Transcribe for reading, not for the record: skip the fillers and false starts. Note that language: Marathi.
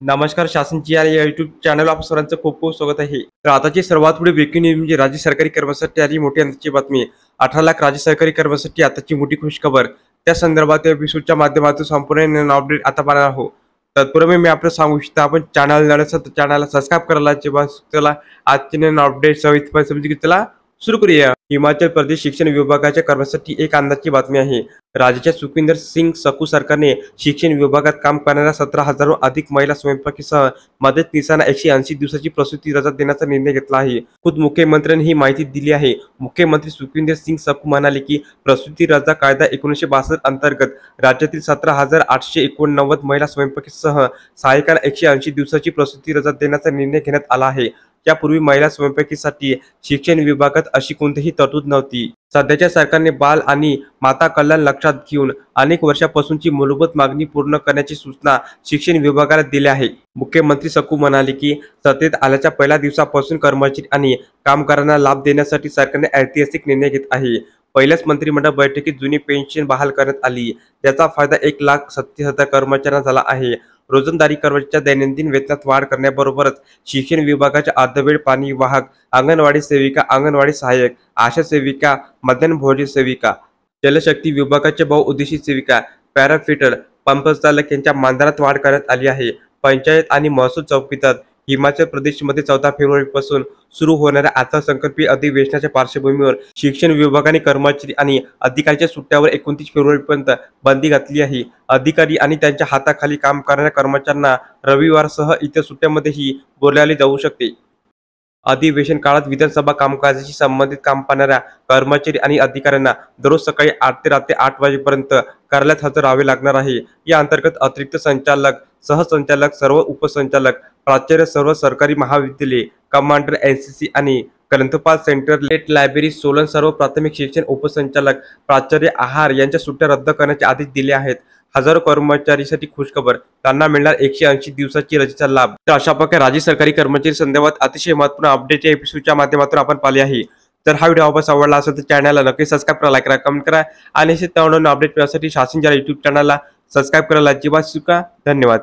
नमस्कार शासनची या युट्यूब चॅनल आप सर्वांचं खूप खूप स्वागत आहे। तर आताची सर्वात पुढे ब्रेकिंग न्यूज म्हणजे राज्य सरकारी कर्मचारी आली मोठी आनंदाची बातमी। 18 लाख राज्य सरकारी कर्मचारी आताची मोठी खुशखबर। त्या संदर्भात या एपिसोडच्या माध्यमातून संपूर्ण अपडेट आता पाहणार आहोत। तत्पूर्वी मी आपल्याला सांगू इच्छितो आपण चॅनल नव्याचं तर चॅनलला सबस्क्राइब करायला चला आजचे अपडेट सविस्तर समजून चला सुरू करूया। हिमाचल प्रदेश शिक्षण विभागाच्या कर्मचाऱ्यांसाठी एक आनंदाची बातमी आहे। राज्याच्या सुखविंदर सिंग सकू सरकारने शिक्षण विभागात काम करणाऱ्या 17,000 अधिक महिला स्वयंपाकीसह मदतनीसांना 180 दिवसाची प्रसूती रजा देण्याचा निर्णय घेतला आहे। खुद मुख्यमंत्र्यांनी ही माहिती दिली आहे। मुख्यमंत्री सुखविंदर सिंग सकू म्हणाले की प्रसूती रजा कायदा 1962 अंतर्गत राज्यातील 17,889 महिला स्वयंपाकीसह सहाय्यकांना 180 दिवसाची प्रसूती रजा देण्याचा निर्णय घेण्यात आला आहे। यापूर्वी महिला स्वयंपाकीसाठी शिक्षण विभागात अशी कोणतीही तरतूद नव्हती। सध्याच्या सरकारने बाल आणि माता कल्याण लक्षात घेऊन अनेक वर्षांपासूनची मूलभूत मागणी पूर्ण करण्याची सूचना शिक्षण विभागाला दिल्या आहे। मुख्यमंत्री सकू म्हणाले की सत्तेत आल्याच्या पहिल्या दिवसापासून कर्मचारी आणि कामगारांना लाभ देण्यासाठी सरकारने ऐतिहासिक निर्णय घेत आहे। पहिल्याच मंत्रिमंडळ बैठकीत जुनी पेन्शन बहाल करण्यात आली, ज्याचा फायदा 1,37,000 कर्मचाऱ्यांना झाला आहे। रोजंदारी कर्मचाऱ्यांच्या दैनंदिन वेतनात वाढ करण्याबरोबरच शिक्षण विभागाच्या अर्धवेळ पाणी वाहक, अंगणवाडी सेविका, अंगणवाडी सहाय्यक, आशा सेविका, मध्यान्ह भोजन सेविका, जलशक्ती विभागाच्या बहुउद्देशीय सेविका, पॅराफिटर, पंपचालक यांच्या मानधनात वाढ करण्यात आली आहे। पंचायत आणि महसूल चौकीदार हिमाचल प्रदेशमध्ये 14 फेब्रुवारीपासून सुरू होणाऱ्या अर्थसंकल्पीय अधिवेशनाच्या पार्श्वभूमीवर शिक्षण विभागाने कर्मचारी आणि अधिकाऱ्यांच्या सुट्ट्यावर 29 फेब्रुवारीपर्यंत बंदी घातली आहे। अधिकारी आणि त्यांच्या हाताखाली काम करणाऱ्या कर्मचाऱ्यांना रविवारसह इतर सुट्ट्यांमध्येही बोलावले जाऊ शकते। अधिवेशन काळात विधानसभा कामकाजाशी संबंधित काम पाहणाऱ्या कर्मचारी आणि अधिकाऱ्यांना दररोज सकाळी 8 ते रात्री 8 वाजेपर्यंत कार्यालयात हजर राहावे लागणार आहे। या अंतर्गत अतिरिक्त संचालक, सहसंचालक, सर्व उपसंचालक, प्राचार्य, सर्व सरकारी महाविद्यालये, कमांडर, एनसीसी आणि ग्रंथपाल, सेंट्रल लेट लायब्ररी, सोलन, सर्व प्राथमिक शिक्षण उपसंचालक, प्राचार्य, आहार यांच्या सुट्ट्या रद्द करण्याचे आदेश दिले आहेत। हजारो कर्मचारीसाठी खुशखबर, त्यांना मिळणार 180 दिवसाची रजेचा लाभ। तर अशा प्रकारे राज्य सरकारी कर्मचारी संदर्भात अतिशय महत्त्वपूर्ण अपडेट या एपिसोडच्या माध्यमातून आपण पाहिले आहे। तर हा व्हिडिओ आपण आवडला असेल तर चॅनलला नक्की सबस्क्राइब करा, लाईक करा, कमेंट करा आणि असे नवनवीन अपडेट मिळण्यासाठी शासन युट्यूब चॅनलला सबस्क्राइब करायला अजिबात विसरू नका। धन्यवाद।